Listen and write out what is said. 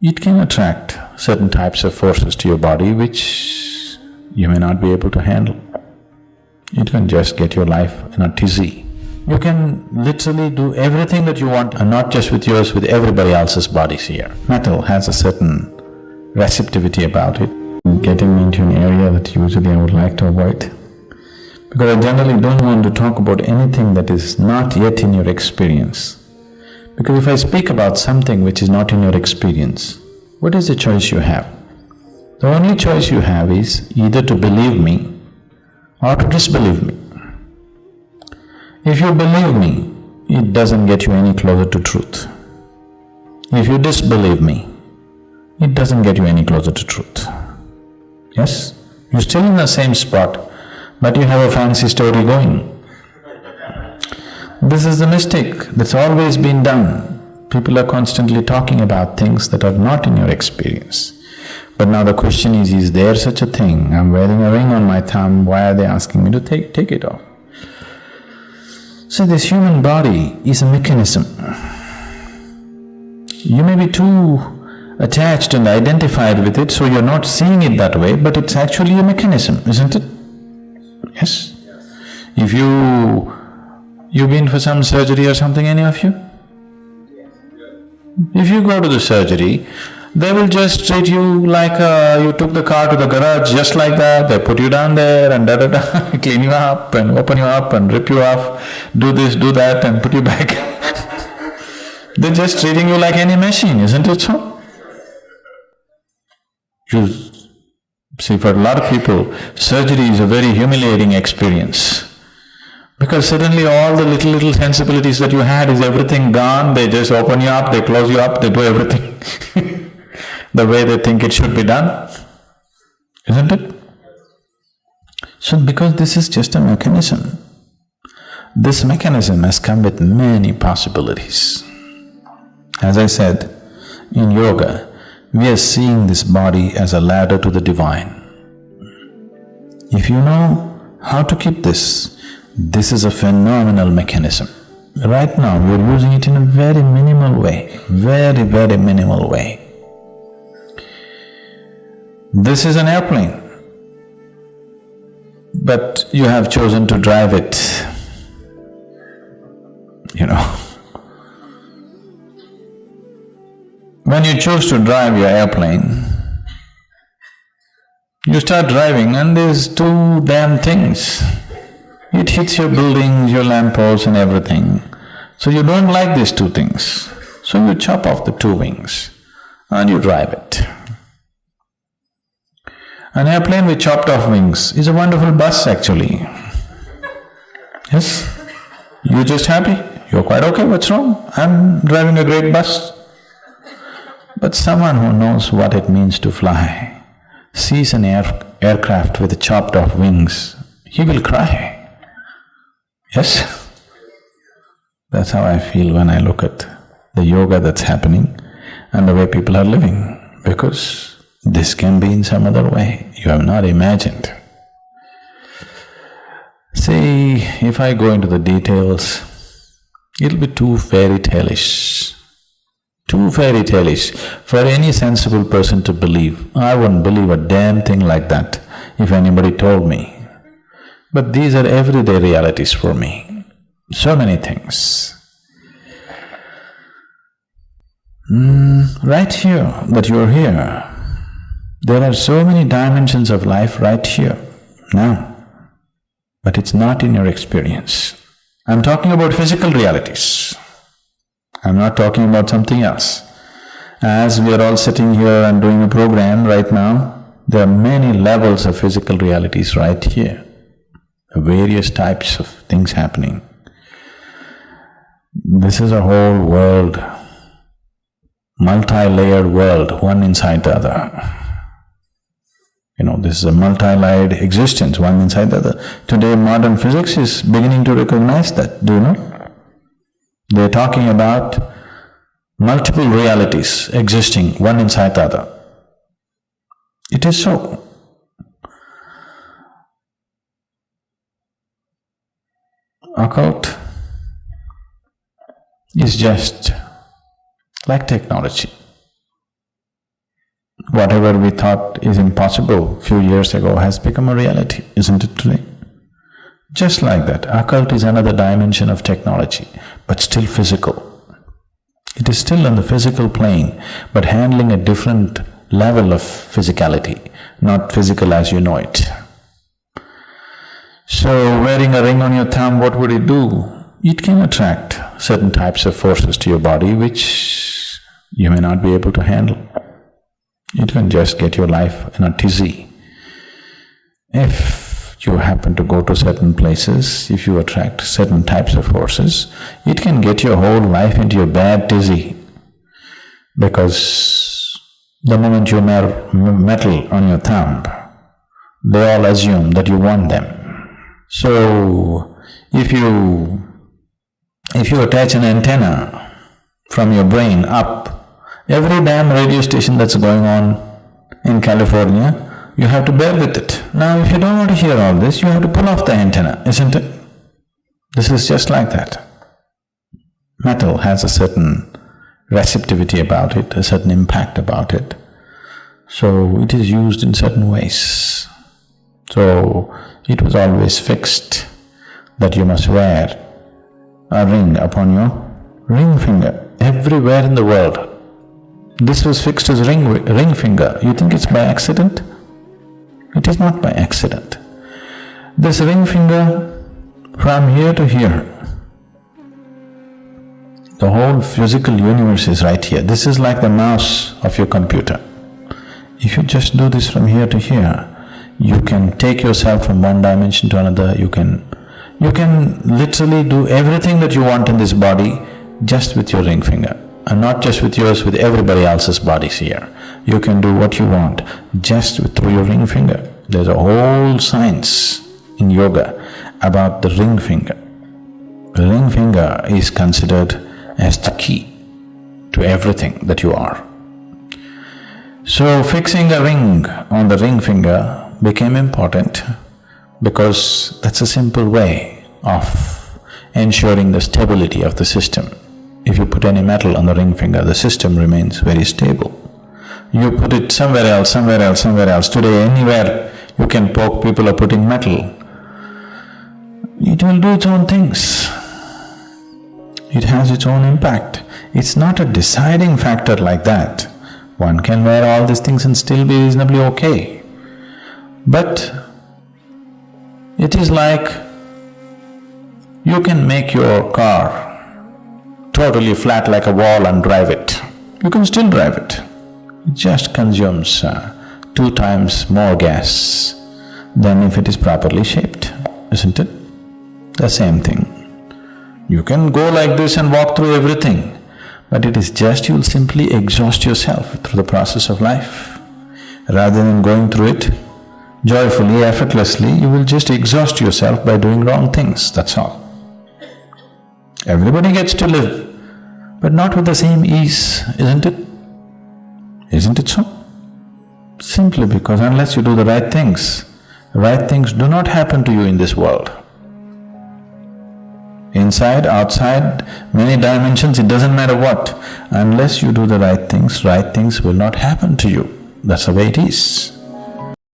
it can attract certain types of forces to your body which you may not be able to handle. You can just get your life in a tizzy. You can literally do everything that you want, and not just with yours, with everybody else's bodies here. Metal has a certain receptivity about it. Getting into an area that usually I would like to avoid, because I generally don't want to talk about anything that is not yet in your experience. Because if I speak about something which is not in your experience, what is the choice you have? The only choice you have is either to believe me or to disbelieve me. If you believe me, it doesn't get you any closer to truth. If you disbelieve me, it doesn't get you any closer to truth. Yes? You're still in the same spot, but you have a fancy story going. This is the mistake that's always been done. People are constantly talking about things that are not in your experience. But now the question is there such a thing? I'm wearing a ring on my thumb, why are they asking me to take it off? So this human body is a mechanism. You may be too attached and identified with it, so you're not seeing it that way, but it's actually a mechanism, isn't it? Yes? If you've been for some surgery or something, any of you? If you go to the surgery, they will just treat you like you took the car to the garage just like that. They put you down there and da-da-da, clean you up and open you up and rip you off, do this, do that and put you back. They're just treating you like any machine, isn't it so? You see, for a lot of people, surgery is a very humiliating experience. Because suddenly all the little sensibilities that you had is everything gone, they just open you up, they close you up, they do everything the way they think it should be done, isn't it? So because this is just a mechanism, this mechanism has come with many possibilities. As I said, in yoga, we are seeing this body as a ladder to the divine. If you know how to keep this is a phenomenal mechanism. Right now, we are using it in a very minimal way, very minimal way. This is an airplane, but you have chosen to drive it, you know. When you choose to drive your airplane, you start driving and there's two damn things. It hits your buildings, your lampposts and everything. So you don't like these two things. So you chop off the two wings and you drive it. An airplane with chopped off wings is a wonderful bus actually. Yes? You're just happy, you're quite okay, what's wrong? I'm driving a great bus. But someone who knows what it means to fly sees an aircraft with chopped off wings, he will cry. Yes? That's how I feel when I look at the yoga that's happening and the way people are living, because this can be in some other way you have not imagined. See, if I go into the details, it'll be too fairy tale-ish. Too fairy tale-ish for any sensible person to believe. I wouldn't believe a damn thing like that if anybody told me. But these are everyday realities for me. So many things. Right here, that you're here, there are so many dimensions of life right here, now. But it's not in your experience. I'm talking about physical realities. I'm not talking about something else. As we are all sitting here and doing a program right now, there are many levels of physical realities right here. Various types of things happening. This is a whole world, multi-layered world, one inside the other. You know, this is a multi-layered existence, one inside the other. Today modern physics is beginning to recognize that, do you know? They're talking about multiple realities existing, one inside the other. It is so. Occult is just like technology. Whatever we thought is impossible few years ago has become a reality, isn't it today? Just like that, occult is another dimension of technology, but still physical. It is still on the physical plane, but handling a different level of physicality, not physical as you know it. So, wearing a ring on your thumb, what would it do? It can attract certain types of forces to your body which you may not be able to handle. It can just get your life in a tizzy. If you happen to go to certain places, if you attract certain types of forces, it can get your whole life into a bad tizzy. Because the moment you wear metal on your thumb, they all assume that you want them. So, if you attach an antenna from your brain up, every damn radio station that's going on in California, you have to bear with it. Now, if you don't want to hear all this, you have to pull off the antenna, isn't it? This is just like that. Metal has a certain receptivity about it, a certain impact about it. So, it is used in certain ways. So, it was always fixed that you must wear a ring upon your ring finger everywhere in the world. This was fixed as ring finger. You think it's by accident? It is not by accident. This ring finger from here to here, the whole physical universe is right here. This is like the mouse of your computer. If you just do this from here to here, you can take yourself from one dimension to another. You can literally do everything that you want in this body just with your ring finger. And not just with yours, with everybody else's bodies here. You can do what you want just through your ring finger. There's a whole science in yoga about the ring finger. The ring finger is considered as the key to everything that you are. So, fixing a ring on the ring finger became important because that's a simple way of ensuring the stability of the system. If you put any metal on the ring finger, the system remains very stable. You put it somewhere else, somewhere else, somewhere else. Today, anywhere you can poke, people are putting metal. It will do its own things. It has its own impact. It's not a deciding factor like that. One can wear all these things and still be reasonably okay. But it is like you can make your car totally flat like a wall and drive it. You can still drive it. It just consumes 2 times more gas than if it is properly shaped, isn't it? The same thing. You can go like this and walk through everything, but it is just you'll simply exhaust yourself through the process of life. Rather than going through it joyfully, effortlessly, you will just exhaust yourself by doing wrong things, that's all. Everybody gets to live, but not with the same ease, isn't it? Isn't it so? Simply because unless you do the right things do not happen to you in this world. Inside, outside, many dimensions, it doesn't matter what. Unless you do the right things will not happen to you. That's the way it is.